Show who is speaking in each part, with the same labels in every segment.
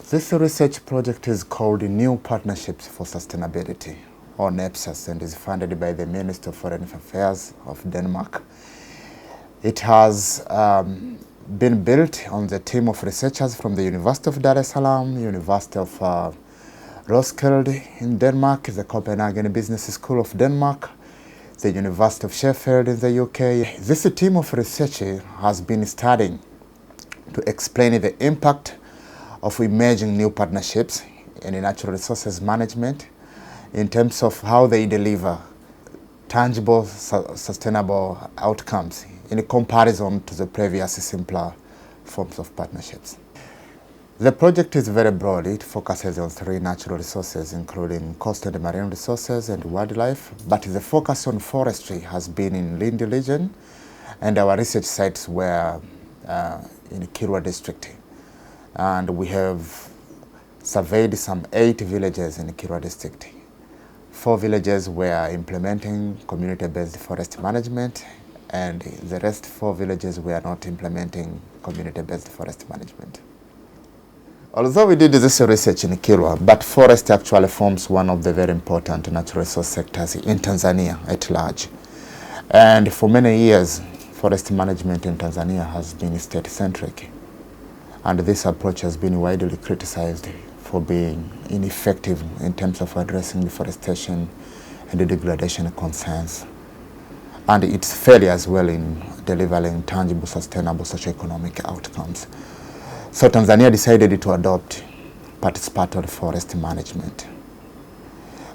Speaker 1: This research project is called New Partnerships for Sustainability, or Nepsus, and is funded by the Minister of Foreign Affairs of Denmark. It has been built on the team of researchers from the University of Dar es Salaam, University of Roskilde in Denmark, the Copenhagen Business School of Denmark, the University of Sheffield in the UK. This team of researchers has been studying to explain the impact of emerging new partnerships in natural resources management in terms of how they deliver tangible, sustainable outcomes in comparison to the previous simpler forms of partnerships. The project is very broad. It focuses on 3 natural resources, including coast and marine resources and wildlife, but the focus on forestry has been in Lindi region, and our research sites were in Kilwa district. And we have surveyed some 8 villages in Kilwa district. 4 villages were implementing community-based forest management, and the rest 4 villages were not implementing community-based forest management. Although we did this research in Kilwa, but forest actually forms one of the very important natural resource sectors in Tanzania at large. And for many years, forest management in Tanzania has been state-centric. And this approach has been widely criticized for being ineffective in terms of addressing deforestation and the degradation concerns, and its failure as well in delivering tangible, sustainable socio-economic outcomes. So Tanzania decided to adopt participatory forest management.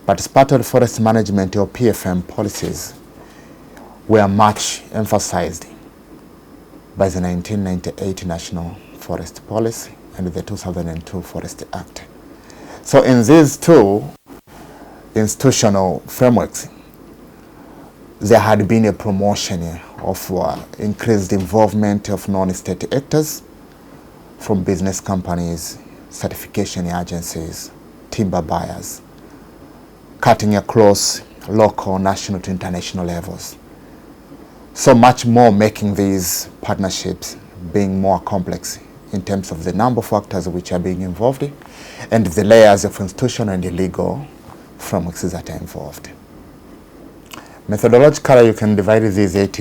Speaker 1: Participatory forest management, or PFM policies, were much emphasized by the 1998 National Forest Policy and the 2002 Forest Act. So in these 2 institutional frameworks, there had been a promotion of increased involvement of non-state actors, from business companies, certification agencies, timber buyers, cutting across local, national to international levels. So much more, making these partnerships being more complex in terms of the number of factors which are being involved and the layers of institutional and legal frameworks that are involved. Methodologically, you can divide these 8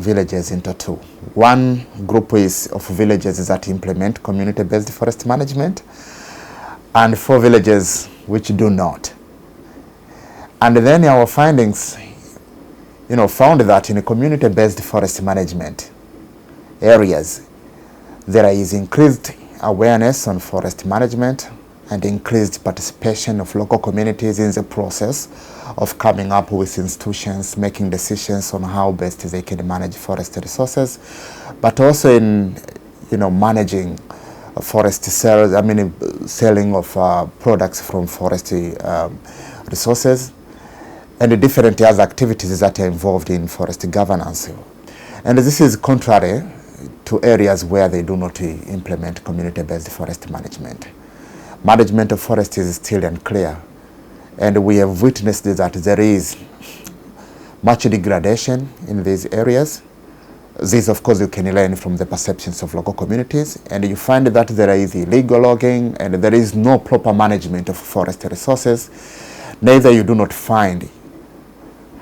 Speaker 1: villages into 2. One group is of villages that implement community-based forest management, and 4 villages which do not. And then our findings, found that in community-based forest management areas, there is increased awareness on forest management and increased participation of local communities in the process of coming up with institutions, making decisions on how best they can manage forest resources, but also in, managing forest sales, selling of products from forestry resources, and the different other activities that are involved in forest governance. And this is contrary to areas where they do not implement community-based forest management. Management of forest is still unclear, and we have witnessed that there is much degradation in these areas. This, of course, you can learn from the perceptions of local communities, and you find that there is illegal logging and there is no proper management of forest resources. Neither you do not find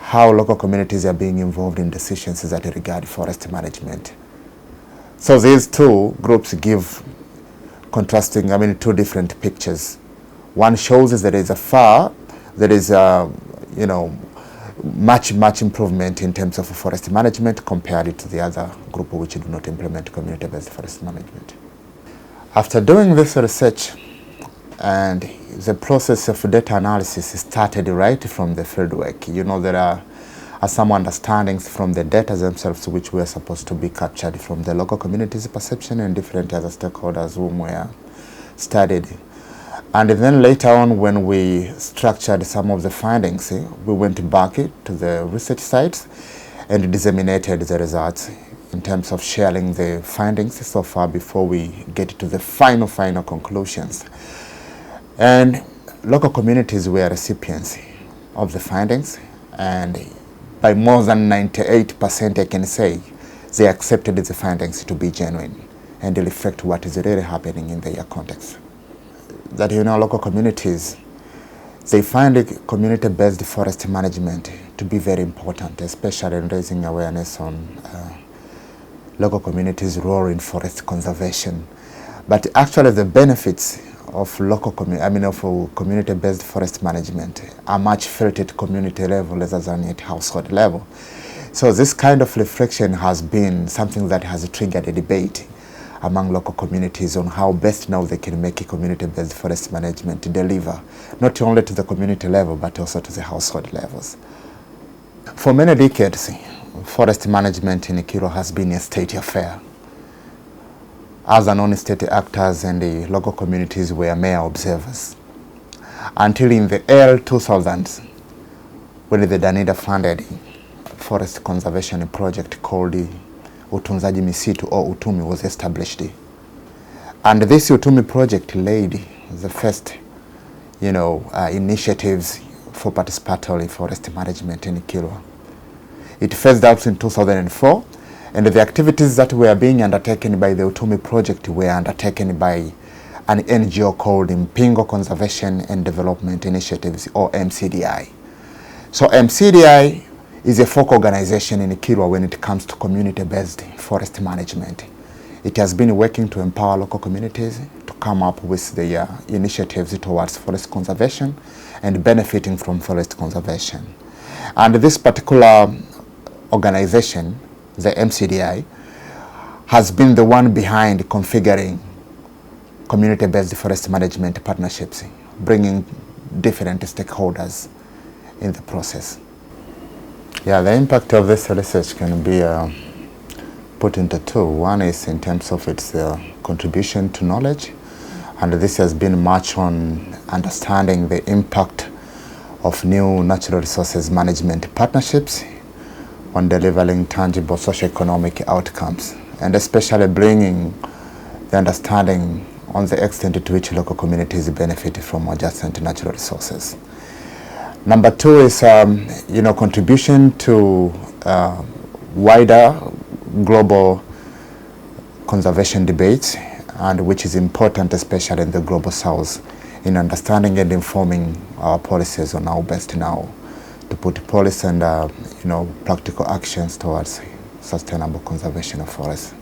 Speaker 1: how local communities are being involved in decisions that regard forest management. So these 2 groups give contrasting, 2 different pictures. One shows there is much improvement in terms of forest management compared to the other group which do not implement community-based forest management. After doing this research, and the process of data analysis started right from the fieldwork. There are some understandings from the data themselves which were supposed to be captured from the local community's perception and different other stakeholders whom were studied. And then later on, when we structured some of the findings, we went back to the research sites and disseminated the results in terms of sharing the findings so far before we get to the final conclusions. And local communities were recipients of the findings, and by more than 98%, I can say, they accepted the findings to be genuine and reflect what is really happening in their context. that, local communities, they find community-based forest management to be very important, especially in raising awareness on local communities' role in forest conservation. But actually, the benefits of community-based forest management are much felt at community level rather than at household level. So this kind of reflection has been something that has triggered a debate among local communities on how best now they can make a community-based forest management to deliver not only to the community level but also to the household levels. For many decades, forest management in Kiro has been a state affair. As non-state actors and the local communities were mere observers. Until in the early 2000s, when the Danida funded a forest conservation project called Utunzaji Misitu, or Utumi, was established. And this Utumi project laid the first, initiatives for participatory forest management in Kilwa. It phased out in 2004, and the activities that were being undertaken by the Utumi project were undertaken by an NGO called Mpingo Conservation and Development Initiatives, or MCDI. So MCDI is a folk organization in Kilwa when it comes to community-based forest management. It has been working to empower local communities to come up with the initiatives towards forest conservation and benefiting from forest conservation. And this particular organization, the MCDI, has been the one behind configuring community-based forest management partnerships, bringing different stakeholders in the process. Yeah, the impact of this research can be put into two. One is in terms of its contribution to knowledge, and this has been much on understanding the impact of new natural resources management partnerships on delivering tangible socio-economic outcomes, and especially bringing the understanding on the extent to which local communities benefit from adjacent natural resources. Number two is, contribution to wider global conservation debates, and which is important, especially in the global south, in understanding and informing our policies on how best now to put policy and, practical actions towards sustainable conservation of forests.